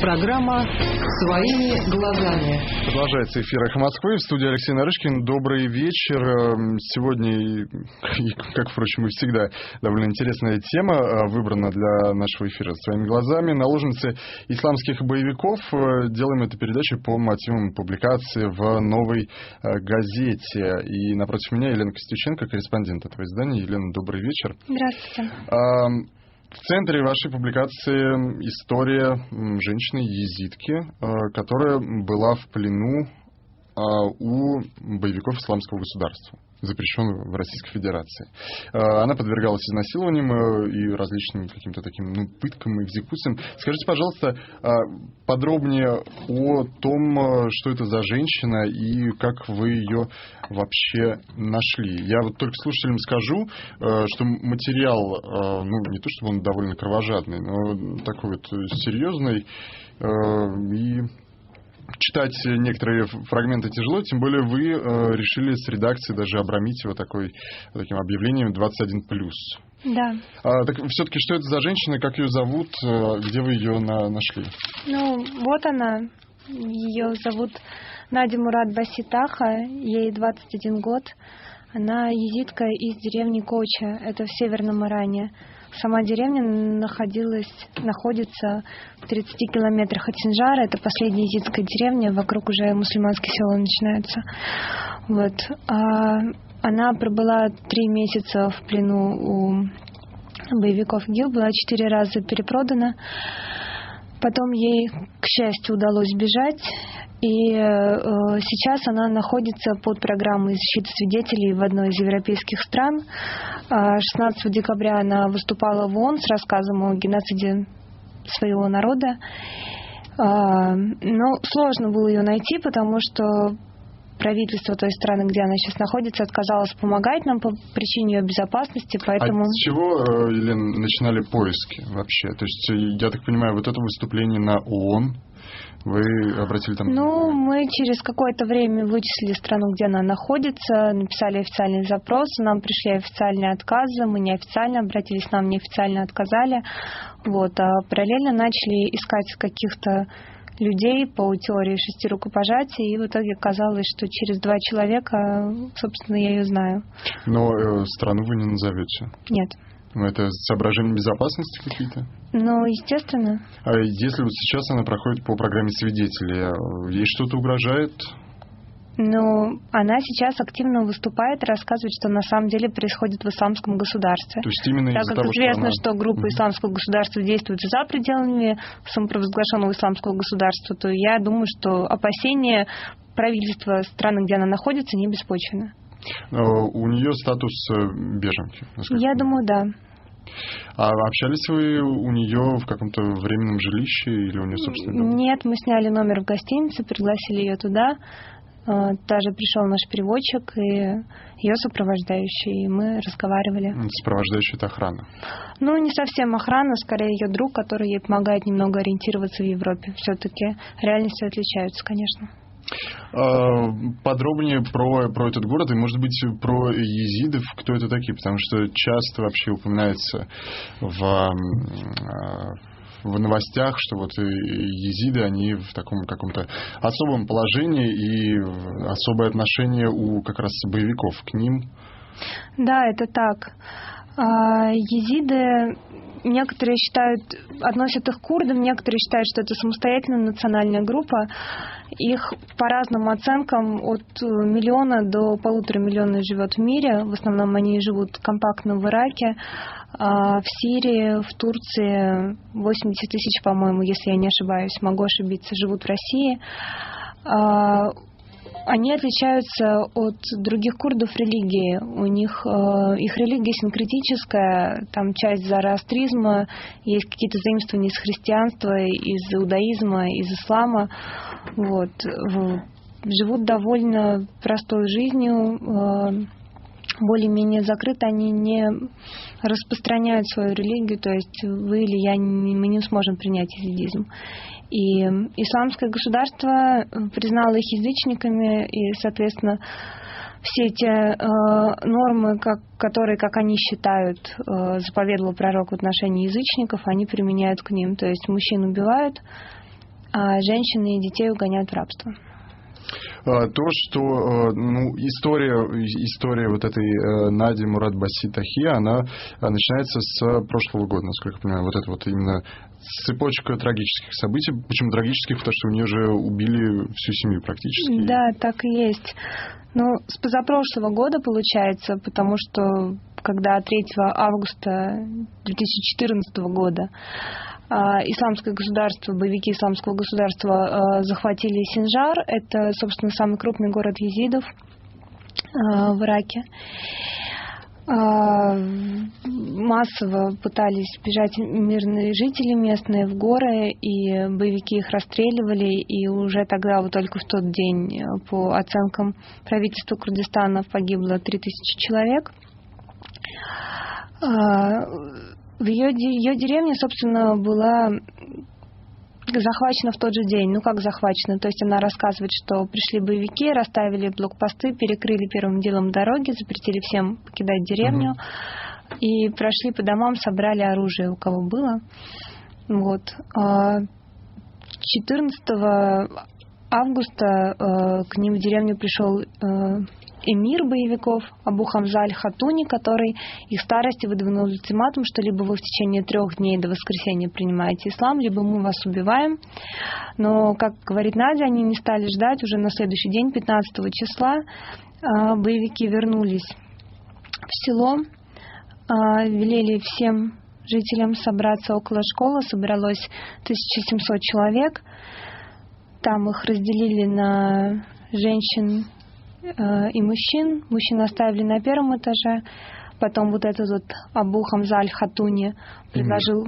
Программа «Своими глазами». Продолжается эфир «Эхо Москвы». В студии Алексей Нарышкин. Добрый вечер. Сегодня, как, впрочем, и всегда, довольно интересная тема выбрана для нашего эфира «Своими глазами». Наложницы исламских боевиков. Делаем эту передачу по мотивам публикации в «Новой газете». И напротив меня Елена Костюченко, корреспондент этого издания. Елена, добрый вечер. Здравствуйте. В центре вашей публикации история женщины-езидки, которая была в плену у боевиков исламского государства, запрещенного в Российской Федерации. Она подвергалась изнасилованиям и различным каким-то таким пыткам и экзекуциям. Скажите, пожалуйста, подробнее о том, что это за женщина и как вы ее вообще нашли. Я вот только слушателям скажу, что материал, не то чтобы он довольно кровожадный, но такой вот серьезный, и читать некоторые фрагменты тяжело, тем более вы решили с редакцией даже обрамить его таким объявлением 21+. Да. Так все-таки, что это за женщина, как ее зовут, где вы ее нашли? Вот она. Ее зовут Надя Мурат Баситаха, ей 21 год. Она езидка из деревни Коча, это в Северном Иране. Сама деревня находится в 30 километрах от Синджара. Это последняя езидская деревня, вокруг уже мусульманские села начинаются. Она пробыла 3 месяца в плену у боевиков ИГИЛ, была 4 раза перепродана. Потом ей, к счастью, удалось бежать, и сейчас она находится под программой защиты свидетелей в одной из европейских стран. 16 декабря она выступала в ООН с рассказом о геноциде своего народа. Но сложно было ее найти, потому что правительство той страны, где она сейчас находится, отказалось помогать нам по причине ее безопасности, поэтому... А с чего, Елена, начинали поиски вообще? То есть, я так понимаю, вот это выступление на ООН, вы обратили там... Мы через какое-то время вычислили страну, где она находится, написали официальный запрос, нам пришли официальные отказы, мы неофициально обратились, нам неофициально отказали. А параллельно начали искать каких-то людей по теории 6 рукопожатий, и в итоге оказалось, что через 2 человека, собственно, я ее знаю. Но страну вы не назовете? Нет. Это соображения безопасности какие-то? Естественно. А если вот сейчас она проходит по программе свидетелей, ей что-то угрожает? Она сейчас активно выступает и рассказывает, что на самом деле происходит в исламском государстве. То есть именно из-за того, что известно, что группа исламского государства действует за пределами самопровозглашенного исламского государства, то я думаю, что опасения правительства страны, где она находится, не беспочвены. У нее статус беженки? Я думаю, да. А общались вы у нее в каком-то временном жилище или у нее собственный дом? Нет, мы сняли номер в гостинице, пригласили ее туда. Даже пришел наш переводчик и ее сопровождающий, и мы разговаривали. Сопровождающая — это охрана? Не совсем охрана, скорее ее друг, который ей помогает немного ориентироваться в Европе. Все-таки реальности отличаются, конечно. Подробнее про этот город и, может быть, про езидов, кто это такие, потому что часто вообще упоминается в новостях, что езиды, они в таком каком-то особом положении и особое отношение у как раз боевиков к ним. Да, это так. Езиды, некоторые относят их к курдам, некоторые считают, что это самостоятельная национальная группа. Их по разным оценкам от 1 миллиона до 1,5 миллиона живет в мире. В основном они живут компактно в Ираке, в Сирии, в Турции 80 тысяч, по-моему, если я не ошибаюсь, могу ошибиться, живут в России. Они отличаются от других курдов религии. У них их религия синкретическая, там часть зороастризма, есть какие-то заимствования из христианства, из иудаизма, из ислама. Живут довольно простой жизнью, более-менее закрыты, они не распространяют свою религию, то есть вы или я, мы не сможем принять езидизм. И исламское государство признало их язычниками, и, соответственно, все те нормы, которые, как они считают, заповедовал пророк в отношении язычников, они применяют к ним. То есть мужчин убивают, а женщин и детей угоняют в рабство. То, что история вот этой Нади Мурад Баси Тахи, она начинается с прошлого года, насколько я понимаю. Вот это вот именно цепочка трагических событий. Почему трагических? Потому что у нее же убили всю семью практически. Да, так и есть. С позапрошлого года получается, потому что когда 3 августа 2014 года исламское государство, боевики исламского государства захватили Синжар, это, собственно, самый крупный город езидов в Ираке. Массово пытались бежать мирные жители местные в горы, и боевики их расстреливали, и уже тогда, вот только в тот день, по оценкам правительства Курдистана, погибло 3000 человек. Ее деревня, собственно, была захвачена в тот же день. Как захвачена? То есть она рассказывает, что пришли боевики, расставили блокпосты, перекрыли первым делом дороги, запретили всем покидать деревню, и прошли по домам, собрали оружие, у кого было. 14 августа к ним в деревню пришел эмир боевиков Абу Хамза аль-Хатуни, который их старости выдвинул ультиматум, что либо вы в течение 3 дней до воскресенья принимаете ислам, либо мы вас убиваем. Но, как говорит Надя, они не стали ждать. Уже на следующий день, 15 числа, боевики вернулись в село, велели всем жителям собраться около школы. Собралось 1700 человек. Там их разделили на женщин и мужчин. Мужчин оставили на 1 этаже. Потом вот этот вот Абу Хамза аль-Хатуни предложил,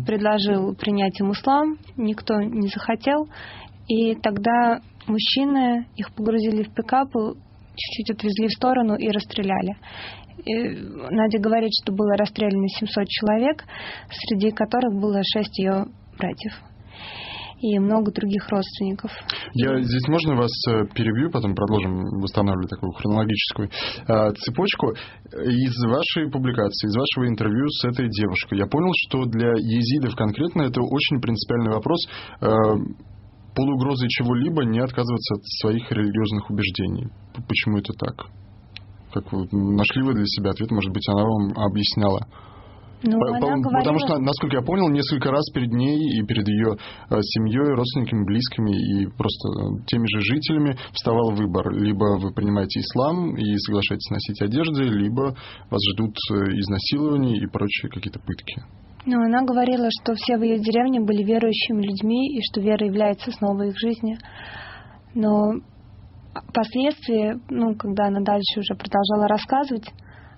предложил принять им ислам. Никто не захотел. И тогда мужчины их погрузили в пикапы, чуть-чуть отвезли в сторону и расстреляли. Надя говорит, что было расстреляно 700 человек, среди которых было 6 ее братьев и много других родственников. Здесь можно вас перебью, потом продолжим восстанавливать такую хронологическую цепочку. Из вашей публикации, из вашего интервью с этой девушкой я понял, что для езидов конкретно это очень принципиальный вопрос, под угрозой чего-либо не отказываться от своих религиозных убеждений. Почему это так? Как вы нашли вы для себя ответ? Может быть, она вам объясняла? Потому что, насколько я понял, несколько раз перед ней и перед ее семьей, родственниками, близкими и просто теми же жителями вставал выбор. Либо вы принимаете ислам и соглашаетесь носить одежды, либо вас ждут изнасилования и прочие какие-то пытки. Она говорила, что все в ее деревне были верующими людьми и что вера является основой их жизни. Но впоследствии, когда она дальше уже продолжала рассказывать,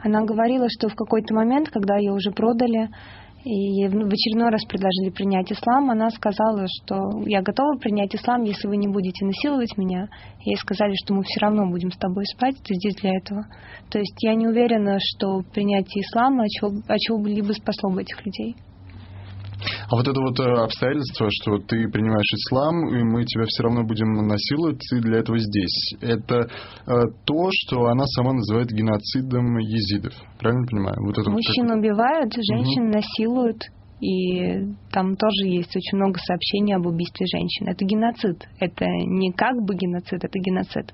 она говорила, что в какой-то момент, когда ее уже продали и ей в очередной раз предложили принять ислам, она сказала, что я готова принять ислам, если вы не будете насиловать меня. Ей сказали, что мы все равно будем с тобой спать, ты здесь для этого. То есть я не уверена, что принятие ислама от чего-либо спасло бы этих людей. А вот это вот обстоятельство, что ты принимаешь ислам, и мы тебя все равно будем насиловать, ты для этого здесь. Это то, что она сама называет геноцидом езидов. Правильно понимаю? Вот это мужчин убивают, женщин насилуют. И там тоже есть очень много сообщений об убийстве женщин. Это геноцид. Это не как бы геноцид, это геноцид.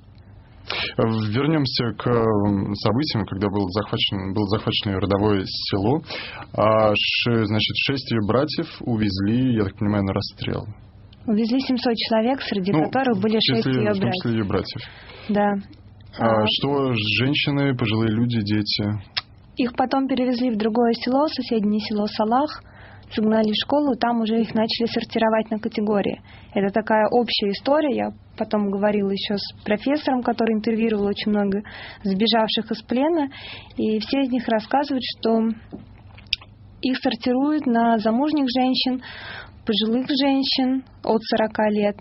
Вернемся к событиям, когда было захвачено ее родовое село. Значит, 6 ее братьев увезли, я так понимаю, на расстрел. Увезли 700 человек, среди которых были 6 ее братьев. В том числе ее братьев. Да. Что женщины, пожилые люди, дети? Их потом перевезли в другое село, соседнее село Салах, согнали в школу, там уже их начали сортировать на категории. Это такая общая история. Я потом говорила еще с профессором, который интервьюировал очень много сбежавших из плена, и все из них рассказывают, что их сортируют на замужних женщин, пожилых женщин от 40 лет,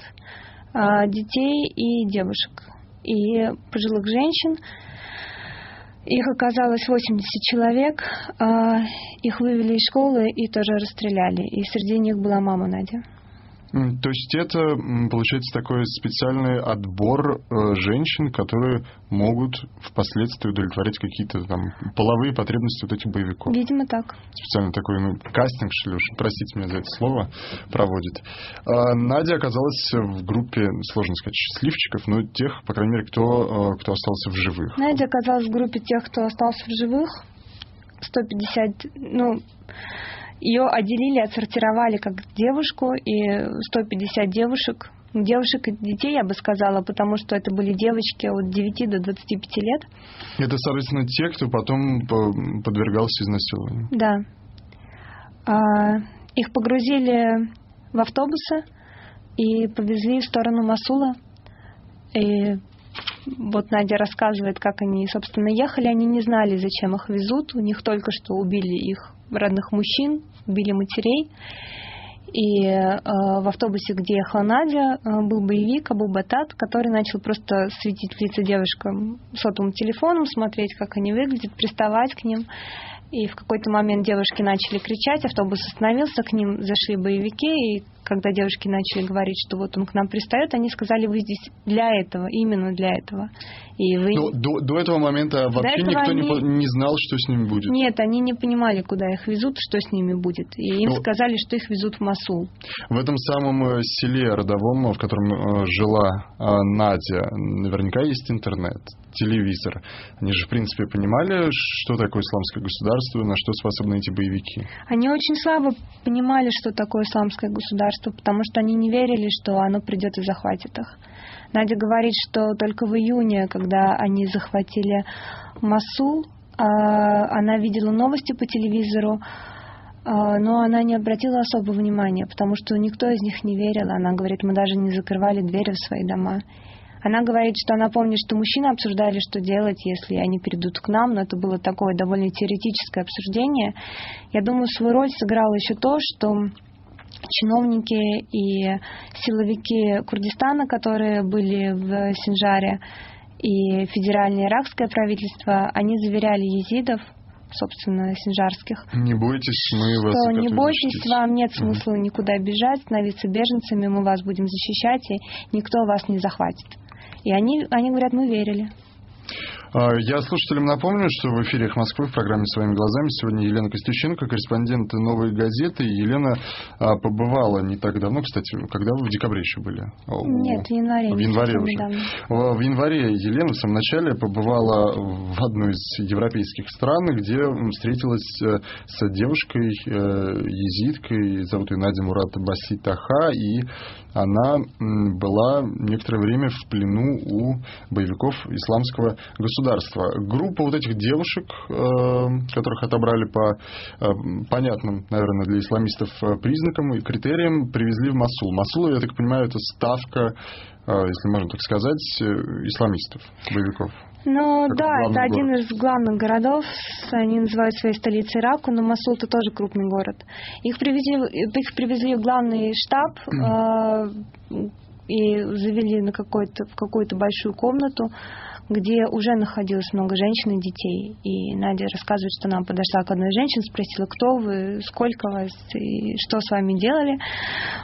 детей и девушек. И пожилых женщин, их оказалось 80 человек, их вывели из школы и тоже расстреляли. И среди них была мама Надя. То есть это, получается, такой специальный отбор женщин, которые могут впоследствии удовлетворять какие-то там половые потребности вот этих боевиков. Видимо, так. Специально такой кастинг, что ли, уж, простите меня за это слово, проводит. Надя оказалась в группе, сложно сказать, счастливчиков, но тех, по крайней мере, кто остался в живых. Надя оказалась в группе тех, кто остался в живых. 150, ее отделили, отсортировали как девушку, и 150 девушек и детей, я бы сказала, потому что это были девочки от 9 до 25 лет. Это, соответственно, те, кто потом подвергался изнасилованию. Да. Их погрузили в автобусы и повезли в сторону Мосула. И вот Надя рассказывает, как они, собственно, ехали. Они не знали, зачем их везут. У них только что убили их родных мужчин, убили матерей. И в автобусе, где ехала Надя, был боевик Абу Батат, который начал просто светить в лица девушкам сотовым телефоном, смотреть, как они выглядят, приставать к ним. И в какой-то момент девушки начали кричать, автобус остановился, к ним зашли боевики, и когда девушки начали говорить, что вот он к нам пристает, они сказали: вы здесь для этого, именно для этого. И вы... до этого момента вообще никто не знал, что с ними будет? Нет, они не понимали, куда их везут, что с ними будет. И им сказали, что их везут в Мосул. В этом самом селе родовом, в котором жила Надя, наверняка есть интернет, телевизор. Они же, в принципе, понимали, что такое исламское государство, на что способны эти боевики? Они очень слабо понимали, что такое исламское государство, потому что они не верили, что оно придет и захватит их. Надя говорит, что только в июне, когда они захватили Мосул, она видела новости по телевизору, но она не обратила особого внимания, потому что никто из них не верил. Она говорит, мы даже не закрывали двери в свои дома. Она говорит, что она помнит, что мужчины обсуждали, что делать, если они перейдут к нам, но это было такое довольно теоретическое обсуждение. Я думаю, свою роль сыграло еще то, что чиновники и силовики Курдистана, которые были в Синджаре, и федеральное иракское правительство, они заверяли езидов, собственно, синджарских, не бойтесь, мы вас что не бойтесь, вам нет смысла никуда бежать, становиться беженцами, мы вас будем защищать, и никто вас не захватит. И они говорят, мы верили. Я слушателям напомню, что в эфире «Эхо Москвы» в программе «Своими глазами» сегодня Елена Костюченко, корреспондент «Новой газеты». Елена побывала не так давно, кстати, когда вы в декабре еще были? Нет, в январе. В январе уже. В январе Елена в самом начале побывала в одной из европейских стран, где встретилась с девушкой, езидкой, зовут ее Надя Мурат Баси Таха, и она была некоторое время в плену у боевиков исламского государства. Группа вот этих девушек, которых отобрали по понятным, наверное, для исламистов признакам и критериям, привезли в Мосул. Мосул, я так понимаю, это ставка, если можно так сказать, исламистов, боевиков. Ну да, это один город. из главных городов. Они называют своей столицей Ираку, но Мосул это тоже крупный город. Их привезли в главный штаб и завели в какую-то большую комнату, где уже находилось много женщин и детей. И Надя рассказывает, что она подошла к одной женщине, спросила, кто вы, сколько вас и что с вами делали.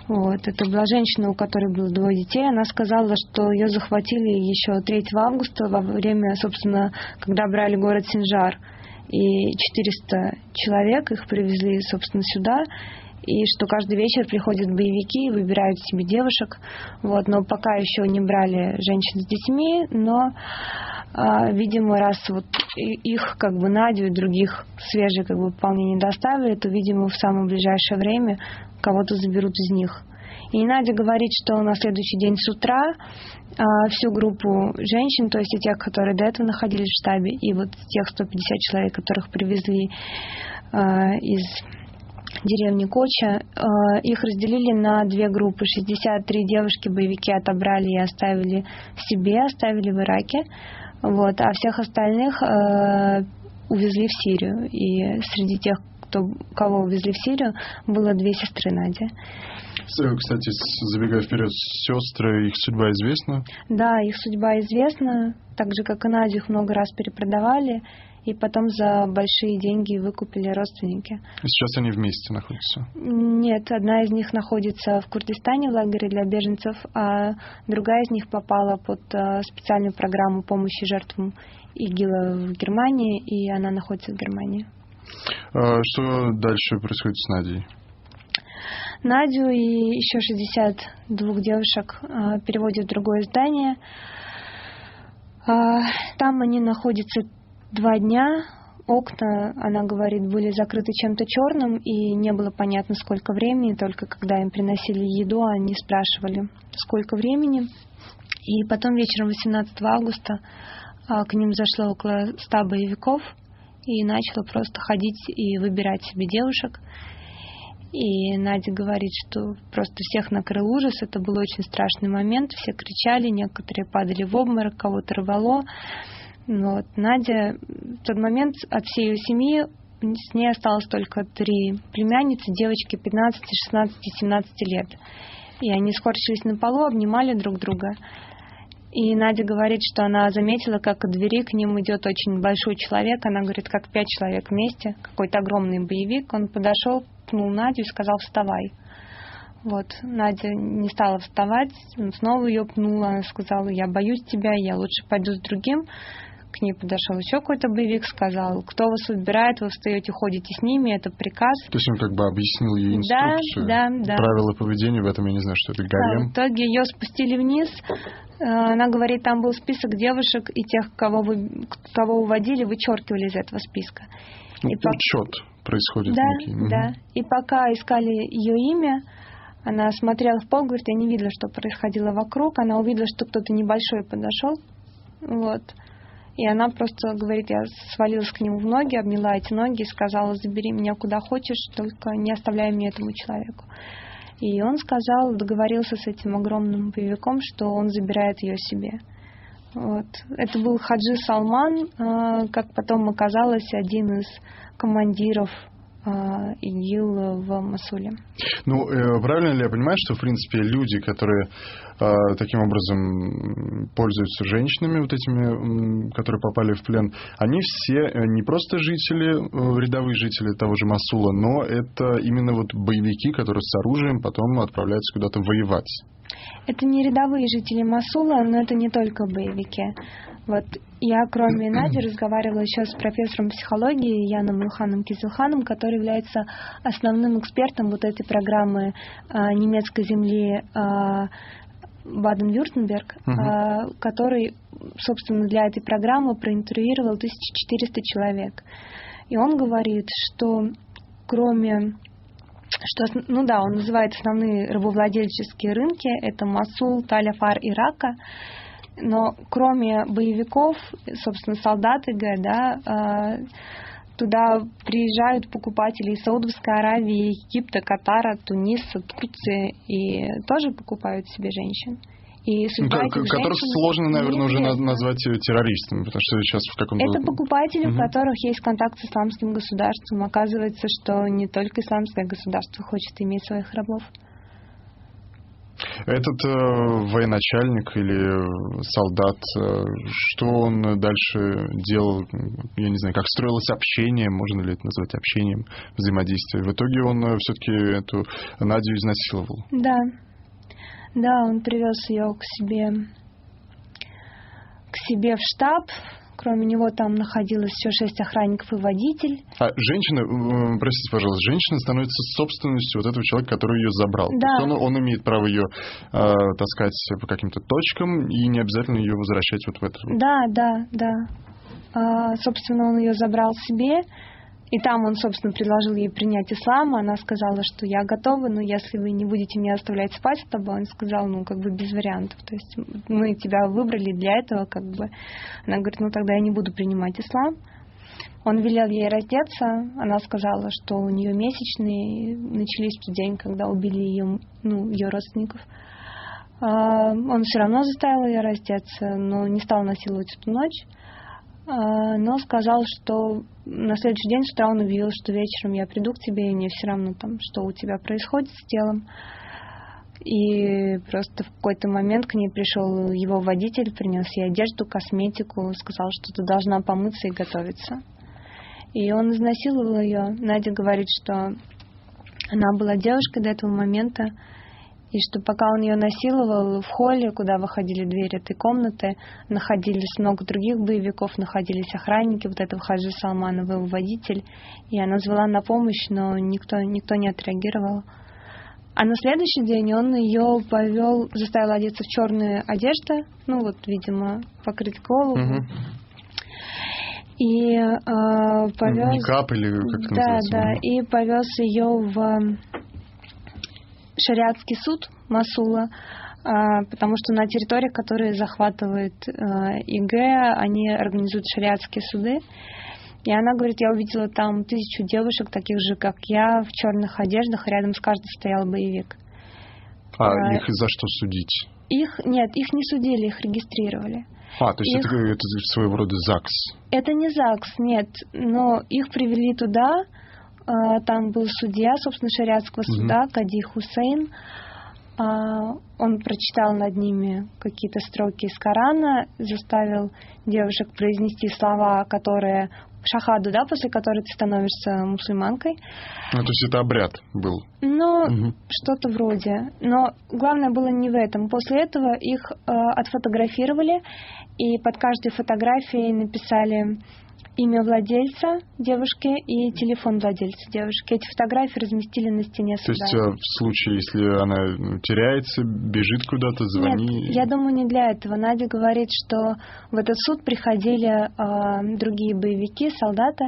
Вот. Это была женщина, у которой было 2 детей. Она сказала, что ее захватили еще 3 августа во время, собственно, когда брали город Синджар. И 400 человек их привезли, собственно, сюда. И что каждый вечер приходят боевики и выбирают себе девушек. Вот. Но пока еще не брали женщин с детьми, но, видимо, раз вот их, как бы, Надю и других свежих, как бы, вполне не доставили, то, видимо, в самое ближайшее время кого-то заберут из них. И Надя говорит, что на следующий день с утра всю группу женщин, то есть и тех, которые до этого находились в штабе, и вот тех 150 человек, которых привезли из деревни Коча, их разделили на 2 группы. 63 девушки боевики отобрали и оставили в Ираке, вот, а всех остальных увезли в Сирию. И среди тех, кого увезли в Сирию, было 2 сестры Нади. Кстати, забегая вперед, сестры, их судьба известна? Да, их судьба известна. Так же, как и Надю, их много раз перепродавали. и потом за большие деньги выкупили родственники. Сейчас они вместе находятся? Нет, одна из них находится в Курдистане, в лагере для беженцев, а другая из них попала под специальную программу помощи жертвам ИГИЛа в Германии, и она находится в Германии. Что дальше происходит с Надей? Надю и еще 62 девушек переводят в другое здание. Там они находятся 2 дня. Окна, она говорит, были закрыты чем-то черным, и не было понятно, сколько времени. Только когда им приносили еду, они спрашивали, сколько времени. И потом вечером 18 августа к ним зашло около 100 боевиков и начало просто ходить и выбирать себе девушек. И Надя говорит, что просто всех накрыл ужас. Это был очень страшный момент. Все кричали, некоторые падали в обморок, кого-то рвало. Вот. Надя в тот момент от всей ее семьи, с ней осталось только 3 племянницы, девочки 15, 16, 17 лет. И они скорчились на полу, обнимали друг друга. И Надя говорит, что она заметила, как от двери к ним идет очень большой человек. Она говорит, как 5 человек вместе, какой-то огромный боевик. Он подошел, пнул Надю и сказал: «Вставай». Вот. Надя не стала вставать, он снова ее пнул. Она сказала: «Я боюсь тебя, я лучше пойду с другим». К ней подошел еще какой-то боевик, сказал: «Кто вас выбирает, вы встаете, ходите с ними, это приказ». То есть он как бы объяснил ей инструкцию, да. правила поведения, в этом я не знаю, что это гарем. Да, в итоге ее спустили вниз. Она говорит, там был список девушек, и тех, кого уводили, вычеркивали из этого списка. Учет происходит некий. Да. И пока искали ее имя, она смотрела в пол, говорит, я не видела, что происходило вокруг. Она увидела, что кто-то небольшой подошел. Вот. И она просто говорит, я свалилась к нему в ноги, обняла эти ноги и сказала: «Забери меня куда хочешь, только не оставляй мне этому человеку». И он сказал, договорился с этим огромным боевиком, что он забирает ее себе. Вот. Это был Хаджи Салман, как потом оказалось, один из командиров ИГИЛ в Мосуле. Ну, правильно ли я понимаю, что, в принципе, люди, которые таким образом пользуются женщинами, вот этими, которые попали в плен, они все не просто жители, рядовые жители того же Мосула, но это именно вот боевики, которые с оружием потом отправляются куда-то воевать? Это не рядовые жители Мосула, но это не только боевики. Вот я, кроме Нади, разговаривала еще с профессором психологии Яном Илханом Кизилханом, который является основным экспертом вот этой программы немецкой земли Баден-Вюртемберг, который, собственно, для этой программы проинтервьюировал 1400 человек. И он говорит, что кроме... он называет основные рабовладельческие рынки, это Мосул, Таль-Афар и Рака, но кроме боевиков, собственно, солдат ИГ, туда приезжают покупатели из Саудовской Аравии, Египта, Катара, Туниса, Турции, и тоже покупают себе женщин. И которых сложно, наверное, уже назвать террористами, потому что сейчас в каком-то... Это покупатели, у которых есть контакт с исламским государством. Оказывается, что не только исламское государство хочет иметь своих рабов. Этот военачальник или солдат, что он дальше делал, я не знаю, как строилось общение, можно ли это назвать общением, взаимодействие. В итоге он все-таки эту Надю изнасиловал. Да, он привез ее к себе в штаб. Кроме него там находилось еще 6 охранников и водитель. А женщина, простите, пожалуйста, женщина становится собственностью вот этого человека, который ее забрал. Да. То есть он имеет право ее таскать по каким-то точкам и не обязательно ее возвращать вот в это. Да. Собственно, он ее забрал себе. И там он, собственно, предложил ей принять ислам. Она сказала, что я готова, но если вы не будете меня оставлять спать с тобой, он сказал, без вариантов. То есть мы тебя выбрали для этого, Она говорит, тогда я не буду принимать ислам. Он велел ей раздеться. Она сказала, что у нее месячные начались в тот день, когда убили ее родственников. Он все равно заставил ее раздеться, но не стал насиловать эту ночь. Но сказал, что на следующий день с утра он увидел, что вечером я приду к тебе, и мне все равно что у тебя происходит с телом. И просто в какой-то момент к ней пришел его водитель, принес ей одежду, косметику, сказал, что ты должна помыться и готовиться. и он изнасиловал ее. Надя говорит, что она была девушкой до этого момента, и что пока он ее насиловал, в холле, куда выходили двери этой комнаты, находились много других боевиков, находились охранники, вот этого Хаджи Салманова, его водитель. И она звала на помощь, но никто не отреагировал. А на следующий день он ее повел, заставил одеться в черные одежды, ну вот, видимо, покрыть голову. И повез... Никап или как это называется? Да, и повез ее в шариатский суд Мосула, потому что на территориях, которые захватывает ИГ, они организуют шариатские суды. И она говорит, я увидела там 1000 девушек, таких же, как я, в черных одеждах, рядом с каждой стоял боевик. Их за что судить? Нет, их не судили, их регистрировали. То есть это своего рода ЗАГС? Это не ЗАГС, нет. Но их привели туда, там был судья, собственно, шариатского суда, Кади Хусейн. Он прочитал над ними какие-то строки из Корана, заставил девушек произнести слова, которые... Шахаду, да, после которой ты становишься мусульманкой. То есть это обряд был? Что-то вроде. Но главное было не в этом. После этого их отфотографировали, и под каждой фотографией написали имя владельца девушки и телефон владельца девушки. Эти фотографии разместили на стене суда. То есть в случае, если она теряется, бежит куда-то, звони... Нет, я думаю, не для этого. Надя говорит, что в этот суд приходили другие боевики, солдаты,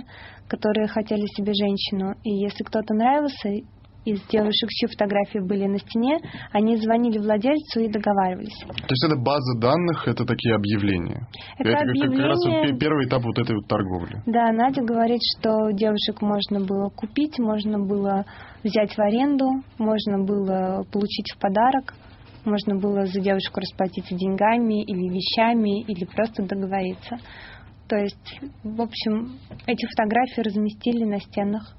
которые хотели себе женщину. И если кто-то нравился из девушек, чьи фотографии были на стене, они звонили владельцу и договаривались. То есть это база данных, это такие объявления? Это объявление... как раз вот первый этап вот этой вот торговли. Да, Надя говорит, что девушек можно было купить, можно было взять в аренду, можно было получить в подарок, можно было за девушку расплатиться деньгами или вещами, или просто договориться. То есть, в общем, эти фотографии разместили на стенах.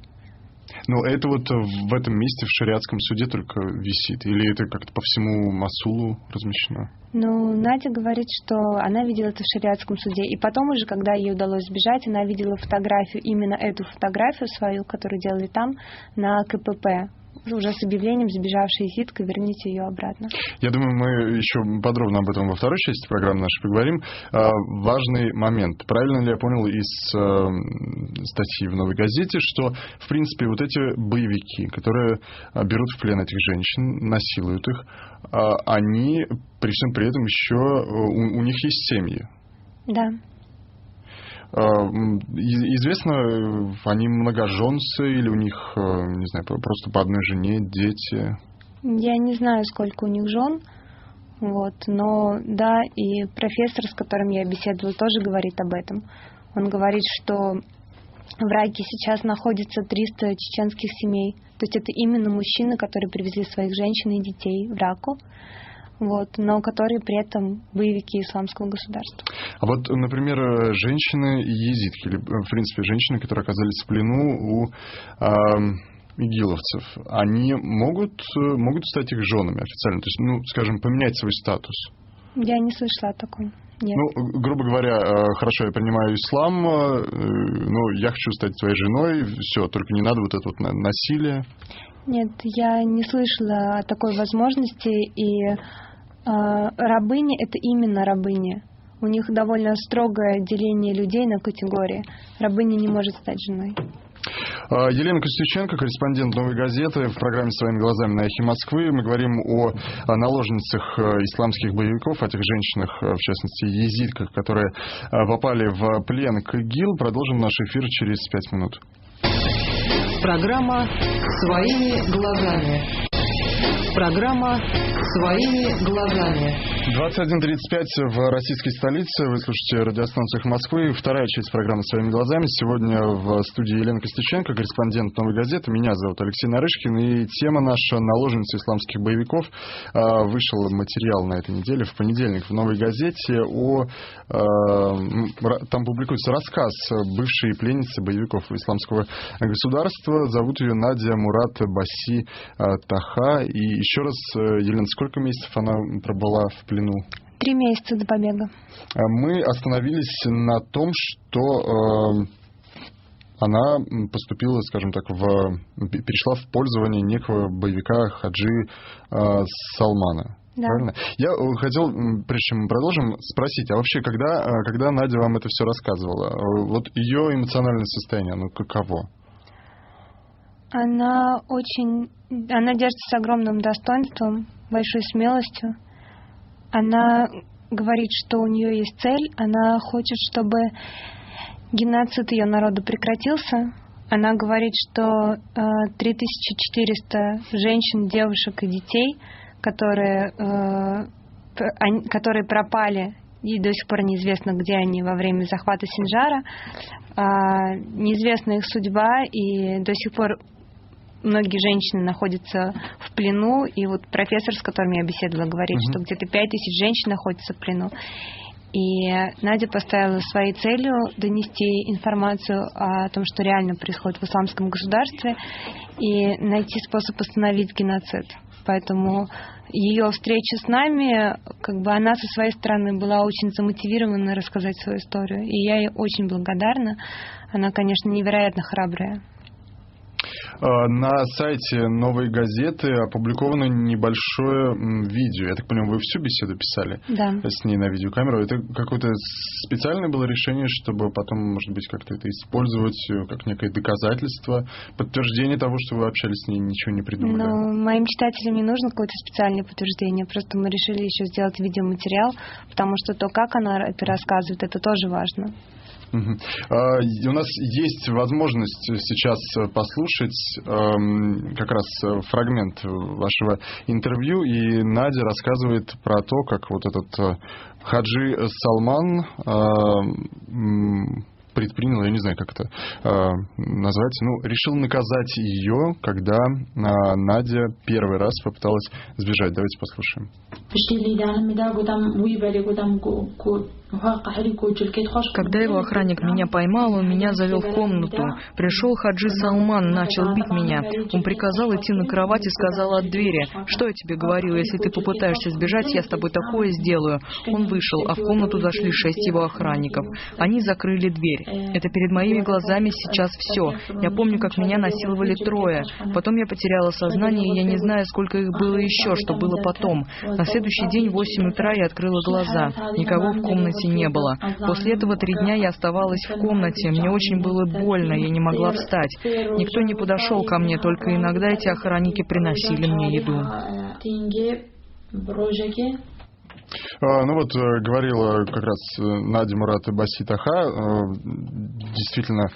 Но это вот в этом месте, в шариатском суде только висит? Или это как-то по всему Мосулу размещено? Надя говорит, что она видела это в шариатском суде. И потом уже, когда ей удалось сбежать, она видела фотографию, именно эту фотографию свою, которую делали там, на КПП. Уже с объявлением «Сбежавшая езидка, верните ее обратно». Я думаю, мы еще подробно об этом во второй части программы нашей поговорим. Важный момент. Правильно ли я понял из статьи в «Новой газете», что, в принципе, вот эти боевики, которые берут в плен этих женщин, насилуют их, они при всем при этом еще... У них есть семьи? Да. Известно, они многоженцы или у них, не знаю, просто по одной жене дети? Я не знаю, сколько у них жен, но да, и профессор, с которым я беседовала, тоже говорит об этом. Он говорит, что в Раке сейчас находится 300 чеченских семей. То есть это именно мужчины, которые привезли своих женщин и детей в Раку. Но которые при этом боевики исламского государства. А вот, например, женщины-езидки, или, в принципе, женщины, которые оказались в плену у игиловцев, они могут стать их женами официально? То есть, скажем, поменять свой статус? Я не слышала о таком. Нет. Грубо говоря, хорошо, я принимаю ислам, но я хочу стать твоей женой, все, только не надо вот это вот насилие. Нет, я не слышала о такой возможности, и рабыни — это именно рабыни. У них довольно строгое деление людей на категории. Рабыня не может стать женой. Елена Костюченко, корреспондент «Новой газеты», в программе «Своими глазами» на «Эхе Москвы». Мы говорим о наложницах исламских боевиков, о тех женщинах, в частности, езидках, которые попали в плен к ИГИЛ. Продолжим наш эфир через 5 минут. Программа «Своими глазами». Программа «Своими глазами». 21:35 в российской столице. Вы слушаете радиостанцию «Эхо Москвы». Вторая часть программы «Своими глазами». Сегодня в студии Елена Костюченко, корреспондент «Новой газеты». Меня зовут Алексей Нарышкин. И тема наша «Наложницы исламских боевиков». Вышел материал на этой неделе, в понедельник, в «Новой газете». Там публикуется рассказ бывшей пленницы боевиков исламского государства. Зовут ее Надя Мурат Баси Таха. И еще раз, Елена, сколько месяцев она пробыла в плену? 3 месяца до побега. Мы остановились на том, что она поступила, скажем так, перешла в пользование некого боевика Хаджи Салмана. Да. Правильно? Я хотел, прежде чем мы продолжим, спросить, а вообще, когда Надя вам это все рассказывала, вот ее эмоциональное состояние, оно каково? Она держится с огромным достоинством, большой смелостью. Она говорит, что у нее есть цель, она хочет, чтобы геноцид ее народа прекратился. Она говорит, что 3400 женщин, девушек и детей, которые пропали, и до сих пор неизвестно, где они во время захвата Синджара, неизвестна их судьба, и до сих пор многие женщины находятся в плену, и вот профессор, с которым я беседовала, говорит, что где-то 5000 женщин находятся в плену. И Надя поставила своей целью донести информацию о том, что реально происходит в исламском государстве, и найти способ остановить геноцид. Поэтому ее встреча с нами, она со своей стороны была очень замотивирована рассказать свою историю. И я ей очень благодарна. Она, конечно, невероятно храбрая. На сайте «Новой газеты» опубликовано небольшое видео. Я так понимаю, вы всю беседу писали? Да. С ней на видеокамеру. Это какое-то специальное было решение, чтобы потом, может быть, как-то это использовать как некое доказательство, подтверждение того, что вы общались с ней, ничего не придумали? Ну, моим читателям не нужно какое-то специальное подтверждение. Просто мы решили еще сделать видеоматериал, потому что то, как она это рассказывает, это тоже важно. У нас есть возможность сейчас послушать как раз фрагмент вашего интервью, и Надя рассказывает про то, как вот этот Хаджи Салман предпринял, я не знаю, как это назвать, решил наказать ее, когда Надя первый раз попыталась сбежать. Давайте послушаем. Когда его охранник меня поймал, он меня завел в комнату. Пришел Хаджи Салман, начал бить меня. Он приказал идти на кровать и сказал от двери: «Что я тебе говорил, если ты попытаешься сбежать, я с тобой такое сделаю». Он вышел, а в комнату зашли 6 его охранников. Они закрыли дверь. Это перед моими глазами сейчас все. Я помню, как меня насиловали 3. Потом я потеряла сознание, и я не знаю, сколько их было еще, что было потом. На следующий день в 8 утра я открыла глаза. Никого в комнате не было. После этого 3 дня я оставалась в комнате. Мне очень было больно, я не могла встать. Никто не подошел ко мне, только иногда эти охранники приносили мне еду. Говорила как раз Надя Мурат Баситаха, действительно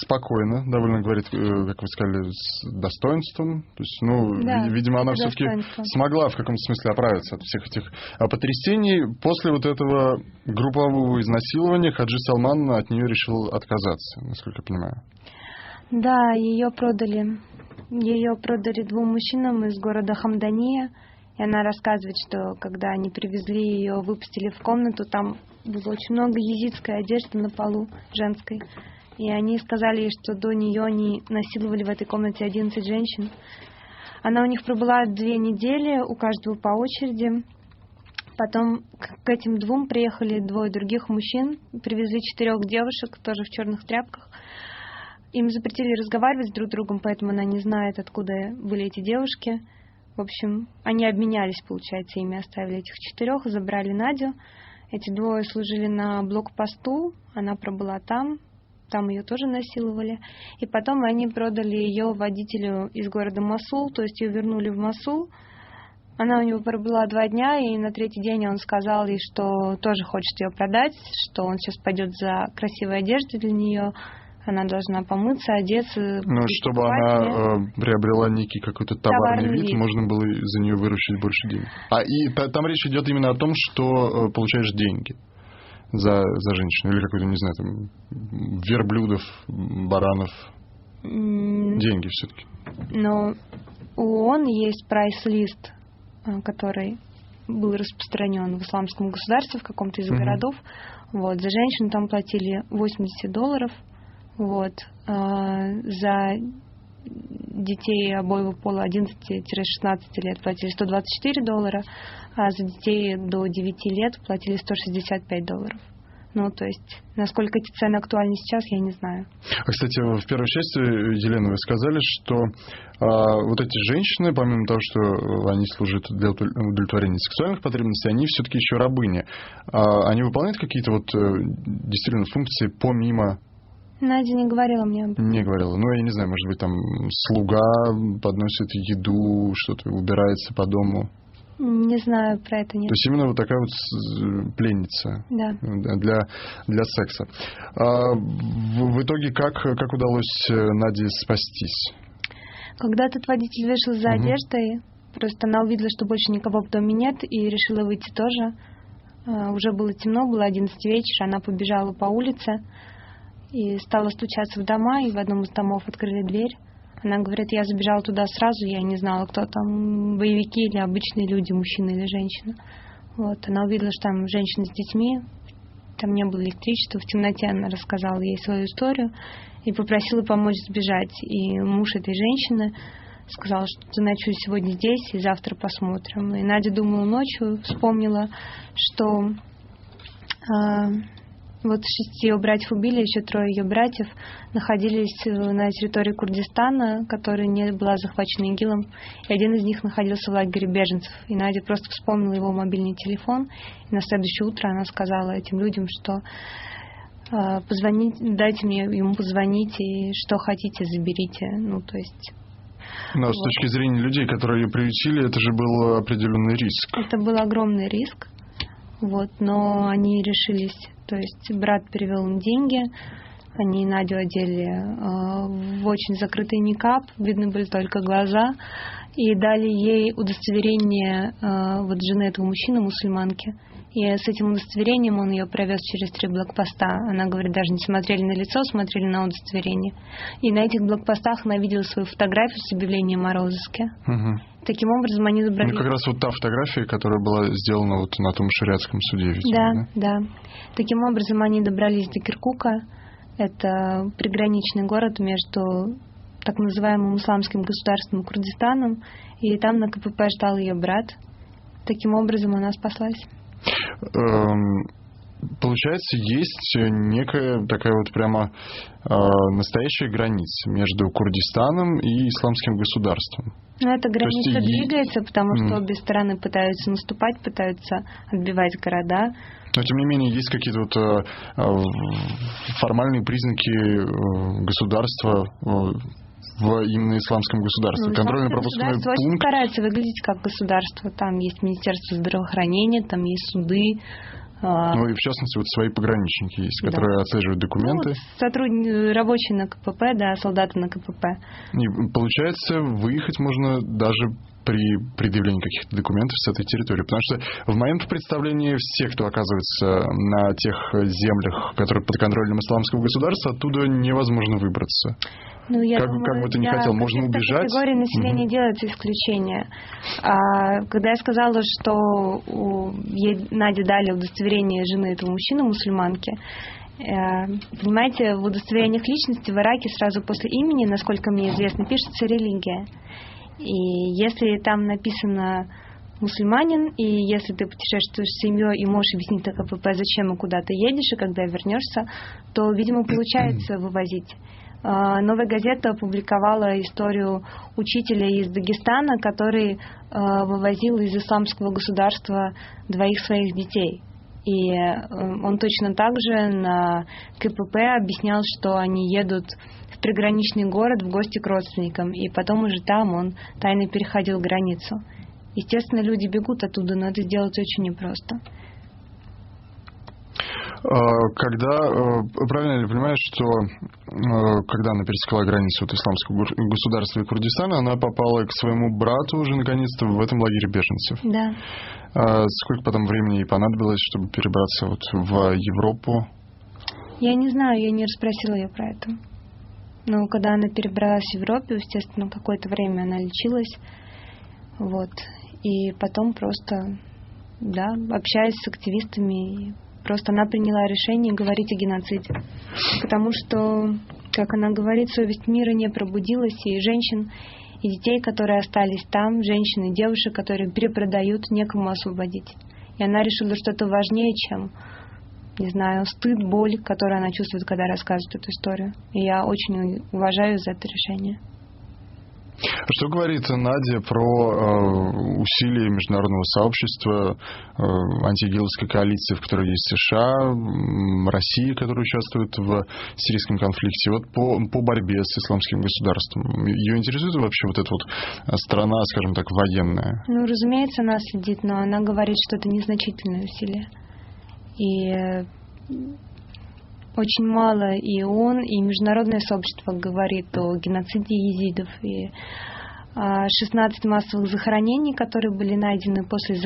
спокойно, довольно говорит, как вы сказали, с достоинством. То есть, видимо, она все-таки смогла в каком-то смысле оправиться от всех этих потрясений. После вот этого группового изнасилования Хаджи Салман от нее решил отказаться, насколько я понимаю. Да, ее продали. Ее продали 2 мужчинам из города Хамдания. И она рассказывает, что когда они привезли ее, выпустили в комнату, там было очень много езидской одежды на полу, женской. И они сказали ей, что до нее они насиловали в этой комнате 11 женщин. Она у них пробыла 2 недели, у каждого по очереди. Потом к этим 2 приехали 2 других мужчин, привезли 4 девушек, тоже в черных тряпках. Им запретили разговаривать друг с другом, поэтому она не знает, откуда были эти девушки. В общем, они обменялись, получается, ими оставили этих 4, забрали Надю. Эти 2 служили на блокпосту, она пробыла там ее тоже насиловали. И потом они продали ее водителю из города Мосул, то есть ее вернули в Мосул. Она у него пробыла 2 дня, и на 3-й день он сказал ей, что тоже хочет ее продать, что он сейчас пойдет за красивой одеждой для нее. Она должна помыться, одеться. Чтобы она приобрела некий какой-то товарный вид, можно было за нее выручить больше денег. И там речь идет именно о том, что получаешь деньги за женщину. Или какой-то, не знаю, там, верблюдов, баранов. Деньги все-таки. Но у ООН есть прайс-лист, который был распространен в исламском государстве, в каком-то из городов. За женщину там платили $80. За детей обоего пола 11-16 лет платили $124, а за детей до 9 лет платили $165. Ну, то есть, насколько эти цены актуальны сейчас, я не знаю. А, кстати, в первой части, Елена, вы сказали, что вот эти женщины, помимо того, что они служат для удовлетворения сексуальных потребностей, они все-таки еще рабыни. Они выполняют какие-то вот действительно функции помимо... Надя не говорила мне об этом. Не говорила. Ну, я не знаю, может быть, там слуга подносит еду, что-то убирается по дому. Не знаю про это, нет. То есть именно вот такая вот пленница. Да. Для секса. В итоге как удалось Наде спастись? Когда этот водитель вышел за одеждой, просто она увидела, что больше никого в доме нет, и решила выйти тоже. Уже было темно, было 11 вечера, она побежала по улице и стала стучаться в дома, и в одном из домов открыли дверь. Она говорит, я забежала туда сразу, я не знала, кто там, боевики или обычные люди, мужчина или женщина. Вот. Она увидела, что там женщина с детьми, там не было электричества, в темноте она рассказала ей свою историю и попросила помочь сбежать. И муж этой женщины сказал, что ты ночуй сегодня здесь и завтра посмотрим. И Надя думала ночью, вспомнила, что... Вот 6 ее братьев убили, еще 3 ее братьев находились на территории Курдистана, которая не была захвачена ИГИЛом, и один из них находился в лагере беженцев. И Надя просто вспомнила его мобильный телефон, и на следующее утро она сказала этим людям, что позвоните, дайте мне ему позвонить, и что хотите, заберите. Ну, то есть... Но вот. С точки зрения людей, которые ее приютили, это же был определенный риск. Это был огромный риск, вот, но они решились. То есть брат перевел им деньги, они Надю одели в очень закрытый никаб, видны были только глаза, и дали ей удостоверение вот жены этого мужчины, мусульманки. И с этим удостоверением он ее провез через 3 блокпоста. Она говорит, даже не смотрели на лицо, смотрели на удостоверение. И на этих блокпостах она видела свою фотографию с объявлением о розыске. Угу. Таким образом, они добрались... Ну, как раз вот та фотография, которая была сделана вот на том шариатском суде, видимо, да? Да. Таким образом, они добрались до Киркука. Это приграничный город между так называемым исламским государством Курдистаном. И там на КПП ждал ее брат. Таким образом, она спаслась. Получается, есть некая такая вот прямо настоящая граница между Курдистаном и исламским государством. Но эта граница двигается, потому что обе стороны пытаются наступать, пытаются отбивать города. Но, тем не менее, есть какие-то вот формальные признаки государства в именно исламском государстве. Ну, контрольно-пропускной пункт. Очень старается выглядеть как государство. Там есть Министерство здравоохранения, там есть суды. Ну и в частности вот свои пограничники есть, которые отслеживают документы. Ну, вот рабочие на КПП, да, солдаты на КПП. И получается, выехать можно даже при предъявлении каких-то документов с этой территории. Потому что в моем представлении все, кто оказывается на тех землях, которые под контролем исламского государства, оттуда невозможно выбраться. Ну, я думаю, как бы ты ни хотел, можно убежать. В категории населения делается исключение. Когда я сказала, что ей Наде дали удостоверение жены этого мужчины, мусульманки, понимаете, в удостоверениях личности в Ираке сразу после имени, насколько мне известно, пишется религия. И если там написано мусульманин, и если ты путешествуешь с семьей и можешь объяснить на КПП, зачем и куда ты едешь, и когда вернешься, то, видимо, получается вывозить. «Новая газета» опубликовала историю учителя из Дагестана, который вывозил из исламского государства 2 своих детей. И он точно так же на КПП объяснял, что они едут в приграничный город в гости к родственникам, и потом уже там он тайно переходил границу. Естественно, люди бегут оттуда, но это сделать очень непросто. Правильно ли понимаешь, что когда она пересекла границу от исламского государства и Курдистана, она попала к своему брату уже наконец-то в этом лагере беженцев? Да. Сколько потом времени ей понадобилось, чтобы перебраться вот в Европу? Я не знаю, я не расспросила ее про это. Но когда она перебралась в Европу, естественно, какое-то время она лечилась. Вот. И потом просто, да, общаясь с активистами, просто она приняла решение говорить о геноциде. Потому что, как она говорит, совесть мира не пробудилась, и женщин, и детей, которые остались там, женщин и девушек, которые перепродают, некому освободить. И она решила, что это важнее, чем не знаю, стыд, боль, которую она чувствует, когда рассказывает эту историю. И я очень уважаю за это решение. Что говорит Надя про усилия международного сообщества, антиигиловской коалиции, в которой есть США, Россия, которая участвует в сирийском конфликте, вот по борьбе с исламским государством? Ее интересует вообще вот эта вот страна, скажем так, военная? Ну, разумеется, она следит, но она говорит, что это незначительное усилие. И очень мало и ООН, и международное сообщество говорит о геноциде езидов. И 16 массовых захоронений, которые были найдены после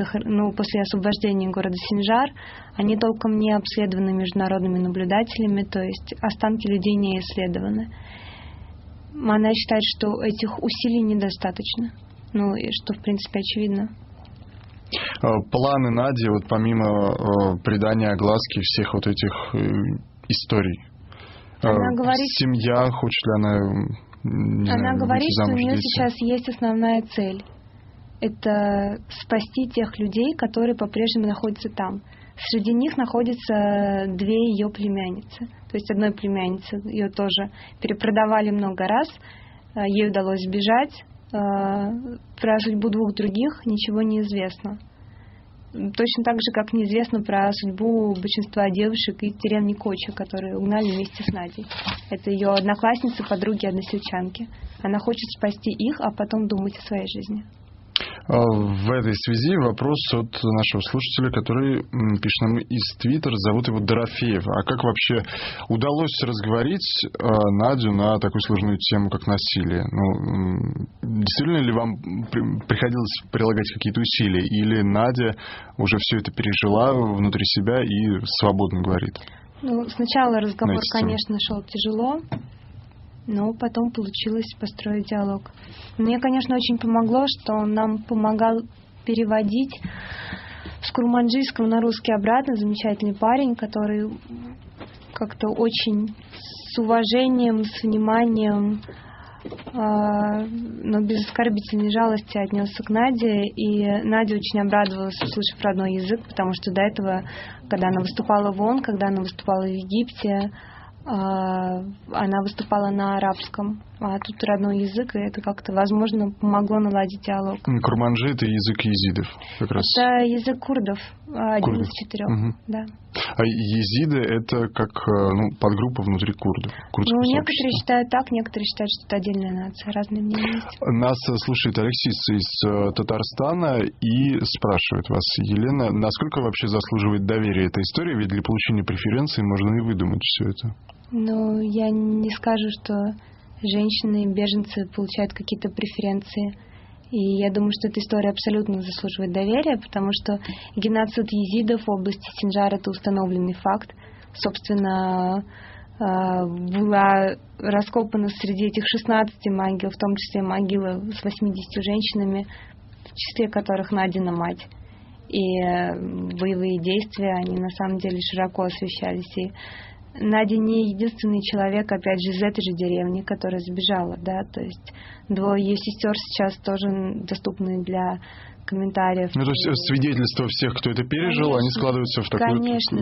освобождения города Синджар, они толком не обследованы международными наблюдателями, то есть останки людей не исследованы. Она считает, что этих усилий недостаточно. Ну, и что, в принципе, очевидно. Планы Нади, вот помимо придания огласки всех вот этих историй. Она говорит, семья, хочет ли она... Она говорит, что у нее сейчас есть основная цель. Это спасти тех людей, которые по-прежнему находятся там. Среди них находятся 2 ее племянницы. То есть одной племяннице ее тоже перепродавали много раз. Ей удалось сбежать. Про судьбу 2 других ничего не известно. Точно так же, как неизвестно про судьбу большинства девушек из деревни Коча, которые угнали вместе с Надей. Это ее одноклассницы, подруги, односельчанки. Она хочет спасти их, а потом думать о своей жизни. В этой связи вопрос от нашего слушателя, который пишет нам из Твиттера, зовут его Дорофеев. А как вообще удалось разговорить Надю на такую сложную тему, как насилие? Ну, действительно ли вам приходилось прилагать какие-то усилия? Или Надя уже все это пережила внутри себя и свободно говорит? Ну, сначала разговор, конечно, шел тяжело, но потом получилось построить диалог. Мне, конечно, очень помогло, что он нам помогал переводить с курманджийского на русский обратно. Замечательный парень, который как-то очень с уважением, с вниманием, но без оскорбительной жалости отнесся к Наде. И Надя очень обрадовалась, услышав родной язык, потому что до этого, когда она выступала в ООН, когда она выступала в Египте, она выступала на арабском, а тут родной язык, и это как-то, возможно, помогло наладить диалог. Курманджи — это язык езидов, как раз. Это язык курдов, один из 4, да. А езиды — это как подгруппа внутри курдов? Некоторые считают так, некоторые считают, что это отдельная нация, разные мнения есть. Нас слушает Алексей из Татарстана и спрашивает вас, Елена, насколько вообще заслуживает доверия эта история, ведь для получения преференций можно и выдумать все это. Ну, я не скажу, что женщины, беженцы получают какие-то преференции. И я думаю, что эта история абсолютно заслуживает доверия, потому что геноцид езидов в области Синджар — это установленный факт. Собственно, была раскопана среди этих 16 могил, в том числе могила с 80 женщинами, в числе которых Надина мать. И боевые действия, они на самом деле широко освещались. И Надя не единственный человек, опять же, из этой же деревни, которая сбежала, да, то есть 2 ее сестер сейчас тоже доступны для комментариев. Ну, то есть свидетельства всех, кто это пережил, конечно, они складываются в такую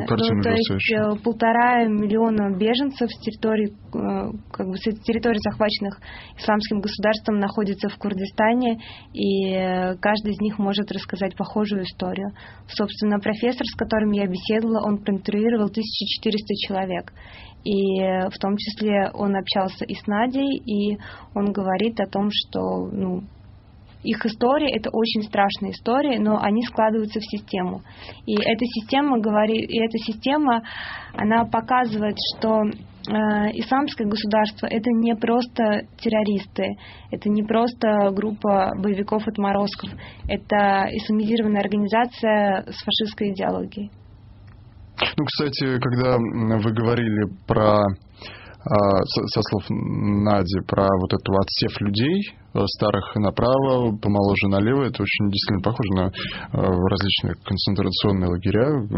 картину. То есть 1,5 миллиона беженцев с территории, с территорий, захваченных исламским государством, находятся в Курдистане, и каждый из них может рассказать похожую историю. Собственно, профессор, с которым я беседовала, он проинтервьюировал 1400 человек. И в том числе он общался и с Надей, и он говорит о том, что их история — это очень страшная история, но они складываются в систему. И эта система, она показывает, что исламское государство — это не просто террористы, это не просто группа боевиков-отморозков, это исламизированная организация с фашистской идеологией. Кстати, когда вы говорили со слов Нади, про вот эту отсев людей, старых направо, помоложе налево, это очень действительно похоже на различные концентрационные лагеря,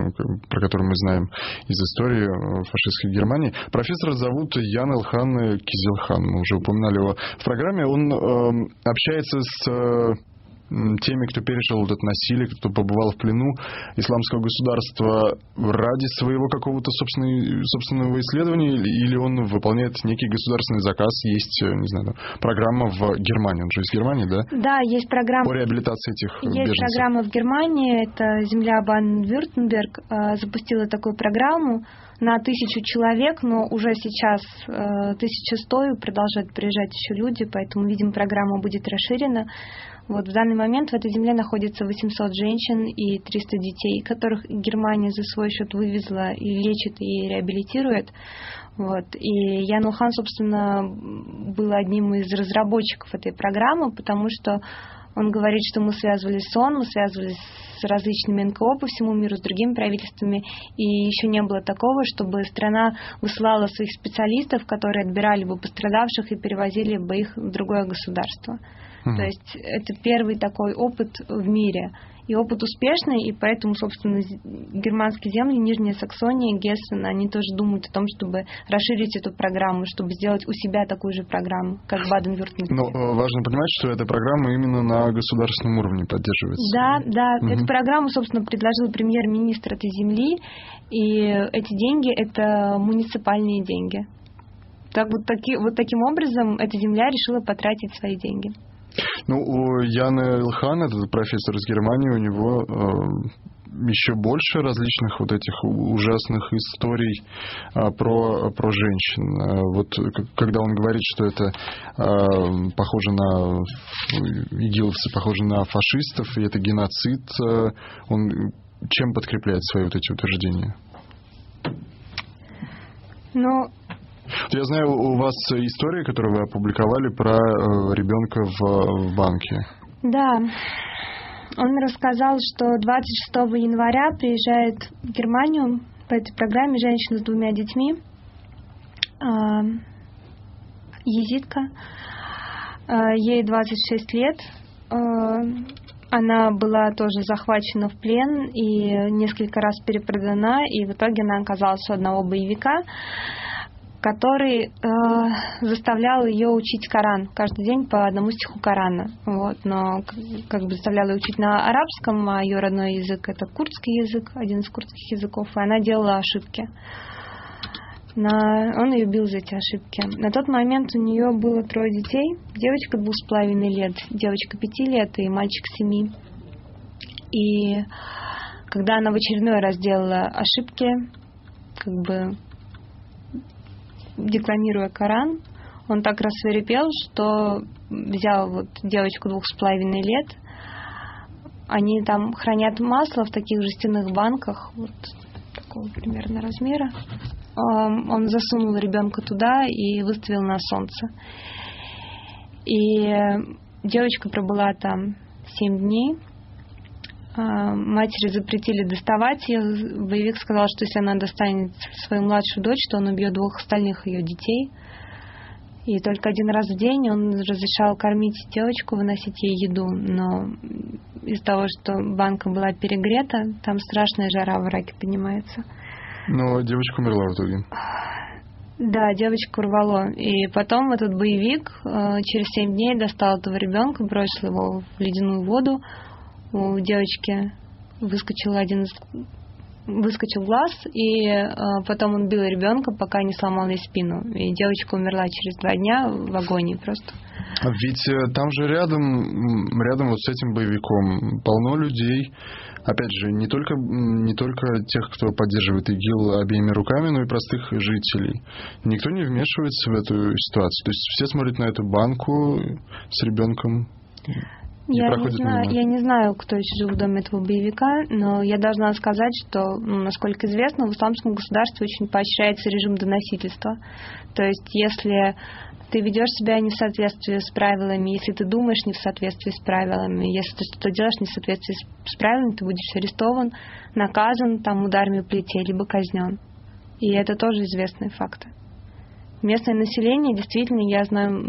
про которые мы знаем из истории фашистской Германии. Профессора зовут Ян Элхан Кизелхан, мы уже упоминали его в программе. Он общается с теми, кто пережил вот это насилие, кто побывал в плену исламского государства ради своего какого-то собственного исследования, или он выполняет некий государственный заказ? Есть, не знаю, программа в Германии. Он же из Германии, да? Да, есть программа. По реабилитации этих беженцев. Есть программа в Германии. Это земля Баден-Вюртемберг запустила такую программу на 1000 человек, но уже сейчас 1100, и продолжают приезжать еще люди, поэтому, видимо, программа будет расширена. Вот в данный момент в этой земле находится 800 женщин и 300 детей, которых Германия за свой счет вывезла и лечит, и реабилитирует. Вот. И Ян Илхан, собственно, был одним из разработчиков этой программы, потому что он говорит, что мы связывались с ООН, мы связывались с различными НКО по всему миру, с другими правительствами, и еще не было такого, чтобы страна высылала своих специалистов, которые отбирали бы пострадавших и перевозили бы их в другое государство. То есть это первый такой опыт в мире. И опыт успешный, и поэтому, собственно, германские земли, Нижняя Саксония, Гессен, они тоже думают о том, чтобы расширить эту программу, чтобы сделать у себя такую же программу, как Баден-Вюртемберг. Но важно понимать, что эта программа именно на государственном уровне поддерживается. Да. Эту программу, собственно, предложил премьер-министр этой земли, и эти деньги – это муниципальные деньги. Так вот таким образом эта земля решила потратить свои деньги. Ну, у Яна Илхана, этот профессор из Германии, у него еще больше различных вот этих ужасных историй про женщин. Вот когда он говорит, что это похоже на игиловцы, похоже на фашистов, и это геноцид, он чем подкрепляет свои вот эти утверждения? Я знаю, у вас история, которую вы опубликовали про ребенка в банке. Да. Он рассказал, что 26 января приезжает в Германию по этой программе женщина с 2 детьми, езидка, ей 26 лет. Она была тоже захвачена в плен и несколько раз перепродана, и в итоге она оказалась у одного боевика, который заставлял ее учить Коран каждый день по одному стиху Корана. Вот. Но как бы заставлял ее учить на арабском, а ее родной язык — это курдский язык, один из курдских языков, и она делала ошибки. Он ее бил за эти ошибки. На тот момент у нее было 3 детей. Девочка 2,5 лет, девочка 5 лет и мальчик 7. И когда она в очередной раз делала ошибки, как бы декламируя Коран, он так рассвирепел, что взял вот девочку 2,5 лет. Они там хранят масло в таких жестяных банках, вот такого примерно размера. Он засунул ребенка туда и выставил на солнце. И девочка пробыла там 7 дней. Матери запретили доставать ее. Боевик сказал, что если она достанет свою младшую дочь, то он убьет 2 остальных ее детей. И только 1 раз в день он разрешал кормить девочку, выносить ей еду. Но из-за того, что банка была перегрета, там страшная жара в Ираке поднимается. Но девочка умерла в итоге. Да, девочку рвало. И потом этот боевик через 7 дней достал этого ребенка, бросил его в ледяную воду. У девочки выскочил глаз, и потом он бил ребенка, пока не сломал ей спину. И девочка умерла через 2 дня в агонии просто. Ведь там же рядом вот с этим боевиком полно людей. Опять же, не только тех, кто поддерживает ИГИЛ обеими руками, но и простых жителей. Никто не вмешивается в эту ситуацию. То есть все смотрят на эту банку с ребенком. Я не знаю, кто еще жил в доме этого боевика, но я должна сказать, что, насколько известно, в исламском государстве очень поощряется режим доносительства. То есть, если ты ведешь себя не в соответствии с правилами, если ты думаешь не в соответствии с правилами, если ты что-то делаешь не в соответствии с правилами, ты будешь арестован, наказан там ударами по плите, либо казнен. И это тоже известные факты. Местное население, действительно, я знаю,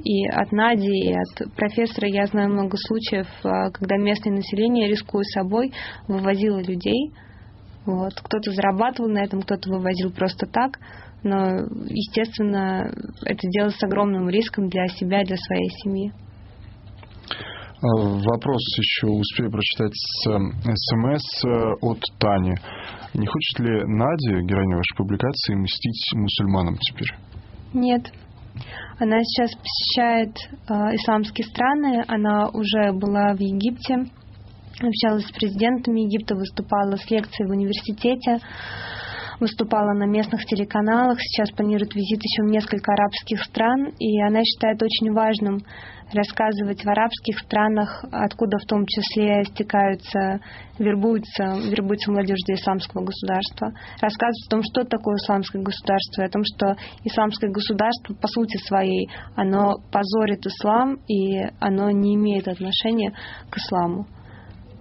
и от Нади, и от профессора я знаю много случаев, когда местное население, рискуя собой, вывозило людей. Вот. Кто-то зарабатывал на этом, кто-то вывозил просто так. Но, естественно, это делалось с огромным риском для себя, для своей семьи. Вопрос еще успею прочитать с СМС от Тани. Не хочет ли Надя, героиня вашей публикации, мстить мусульманам теперь? Нет. Она сейчас посещает исламские страны. Она уже была в Египте, общалась с президентом Египта, выступала с лекцией в университете, выступала на местных телеканалах. Сейчас планирует визит еще в несколько арабских стран. И она считает очень важным рассказывать в арабских странах, откуда в том числе вербуется молодежь для исламского государства. Рассказывать о том, что такое исламское государство, о том, что исламское государство по сути своей, оно позорит ислам, и оно не имеет отношения к исламу.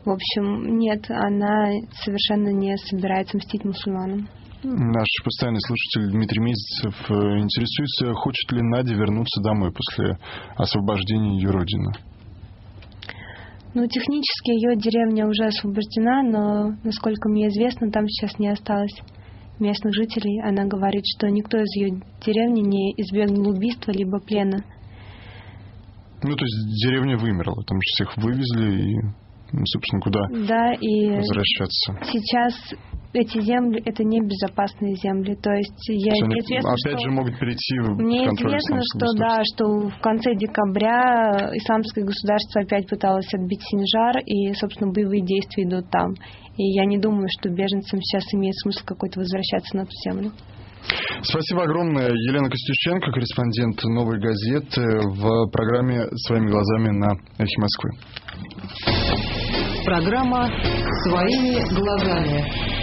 В общем, нет, она совершенно не собирается мстить мусульманам. Наш постоянный слушатель Дмитрий Месяцев интересуется, хочет ли Надя вернуться домой после освобождения ее родины? Технически ее деревня уже освобождена, но, насколько мне известно, там сейчас не осталось местных жителей. Она говорит, что никто из ее деревни не избегнул убийства либо плена. То есть деревня вымерла, там же всех вывезли и, собственно, куда возвращаться? Сейчас эти земли — это не безопасные земли. То есть они опять же могут перейти в мне контроль известно, исламского что в конце декабря исламское государство опять пыталось отбить Синжар, и, собственно, боевые действия идут там. И я не думаю, что беженцам сейчас имеет смысл какой-то возвращаться на ту землю. Спасибо огромное. Елена Костюченко, корреспондент «Новой газеты», в программе «Своими глазами» на Эхе Москвы. Программа «Своими глазами».